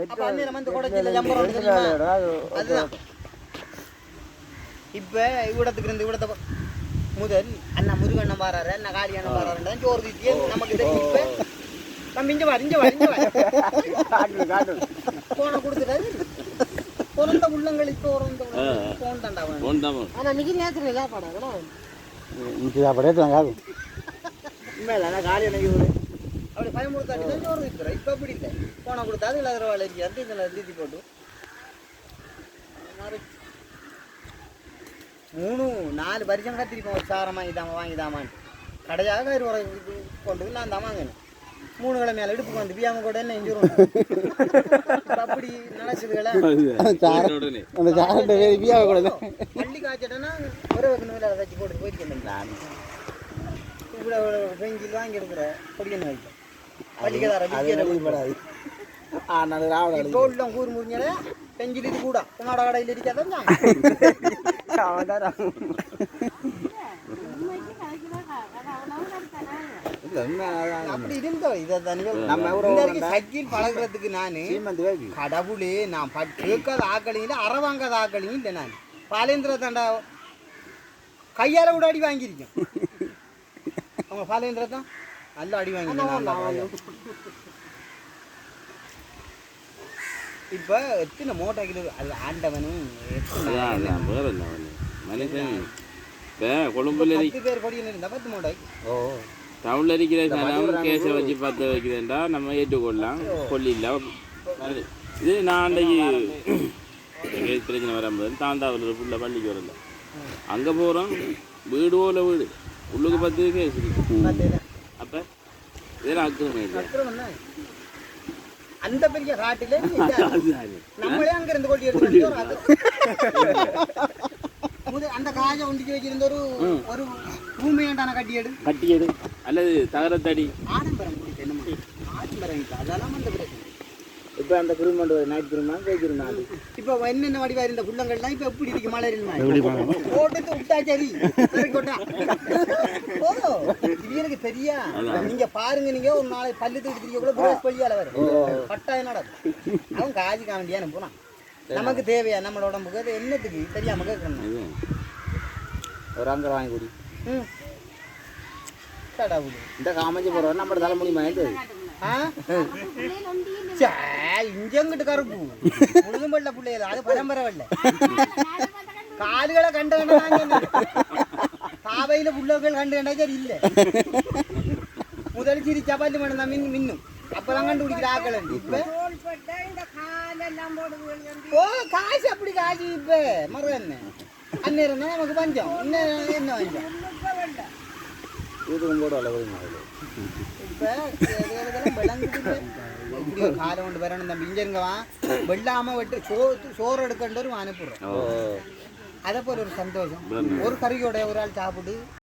அப்ப அண்ணன் வந்து கொடைச்சில ஜம்பரம் தெரியுமா அதுதான் இப்ப இவ்விடத்துக்கு இருந்து இவ்விடத்தை முதல் அண்ணா முருகண்ணன் வராரு அண்ணா காளி அண்ணன் வராருன்னு சோறு தீட்டியே நமக்கு தெரியும் இப்ப நம்ம இங்க வர போன கொடுத்துட்டாரு பிறந்த உள்ளங்கள் இப்போ போன் தாண்டா ஆனா மிக நேரத்துல சாப்பாடு இன்னைக்கு சாப்பாடு ஏற்றுவாங்க உண்மையில காலி எனக்கு அப்படி பயமுறுத்தாட்டி தான் சோறு தீட்டுறேன் இப்போ அப்படி இல்லை போன கொடுத்தா அது இல்லாத வேலை இருக்கு இதில் தீட்டி போட்டு 3-4 வருஷம் கத்திரிப்போம் சாரம் வாங்கிதாமான்னு கடையாக ஒரு கொண்டு நான் தான் வாங்கினேன் 3 கிழமை மேலே இடுப்புக்கு வந்து பியாம கூட என்ன இஞ்சிரும் அப்படி நடக்குதுங்களா பள்ளி காய்ச்சட்டேன்னா ஒரே வேலை வச்சு போட்டு போயிருக்கேன் நான் இவ்வளோ பெஞ்சில் வாங்கி எடுக்கிற பொடிக்கணும் வைப்பேன் பள்ளிக்கதார இப்போ உள்ள கூறு முறிஞ்சல பெஞ்சில் இது கூட உன்னோட கடையில் இருக்காதான் அப்படி இருந்தோம் இதை நம்ம சைக்கிள் பழகிறதுக்கு நான் கடவுளே நான் கேட்காத ஆக்களையும் இல்லை அரை வாங்காத ஆக்களையும் இல்லை நான் பாலேந்திர தாண்டா கையால் கூட அடி வாங்கியிருக்கேன் அவங்க பாலேந்திர தான் நல்ல அடி வாங்கியிருக்கேன் இப்போ எத்தனை மோட்டோ கிலோ அது ஆண்டவனும் கொழும்புல 10 பேர் கொடியில் இருந்தால் 10 மோட்டோ டவுன்ல இருக்கிற ஜனம் கேஸை வச்சு பார்த்து வைக்கிறேன்டா நம்ம ஏற்றுக்கொள்ளலாம் கொல்லில்ல இது நான் அன்றைக்கு பிரச்சனை வரும்போது தாந்தாவில் ஃபுல்லாக பள்ளிக்கு வரல அங்கே போகிறோம் வீடு போல வீடு உள்ளுக்கு 10 கேஸ் இருக்கு அப்போ இதெல்லாம் அக்கிரமம் அந்த பெரிய காட்டில நம்மளே அங்க இருந்து கொட்டி எடுத்து அந்த காஜை ஒண்டிக்கு வச்சிருந்த ஒரு பூமியாண்டான கட்டியடு அல்லது தகரத்தடி ஆடம்பரம் ஆடம்பரம் அதெல்லாம் அந்த பிரச்சனை இப்போ அந்த குருமண்டு நைட் குருமான் போய்க்கிருந்தான் இப்போ என்னென்ன வடிவா இருந்த புள்ளங்கள்லாம் இப்போ எப்படி இருக்கு மலரில் போட்டு விட்டா சரி கொட்டா ஓ இது எனக்கு தெரியா நீங்க பாருங்க நீங்க ஒரு நாளை பல்லு தூக்கிட்டு கூட பிரேஸ் பள்ளியால வரும் கட்டாயம் நடக்கும் அவன் காஜி காமெடியானு போனான் நமக்கு தேவையா நம்மளோட உடம்புக்கு அது என்னத்துக்கு தெரியாம கேட்கணும் ஒரு அங்கே வாங்கி குடி கடவுள் இந்த காமஞ்சி போகிறோம் நம்ம தலைமுடி மாயிட்டு இஞ்சங்கிட்டு கருப்பு முழுதும் வெள்ள பிள்ளைகள் அது பரம்பரை வெள்ள காதுகளை கண்டு கண்டாங்க காவையில புள்ளகள் கண்டு கண்டா சரி இல்ல முதல் சிரி சப்பாத்தி மணம் தான் மின்னும் அப்பதான் கண்டுபிடிக்கிற ஆக்கள் இப்ப ஓ காசு அப்படி காசு இப்ப மரம் என்ன அந்நேரம் தான் நமக்கு பஞ்சம் இன்னும் என்ன பஞ்சம் இதுக்கும் கூட இப்போ விளங்குது இப்படி ஒரு காலம் கொண்டு வரணும் தம்பி இஞ்சருங்கவா வெள்ளாம வெட்டு சோறு எடுக்கன்ற ஒரு அனுப்புறோம் அதை போல ஒரு சந்தோஷம் ஒரு கறியோட ஒரு ஆள் சாப்பிட்டு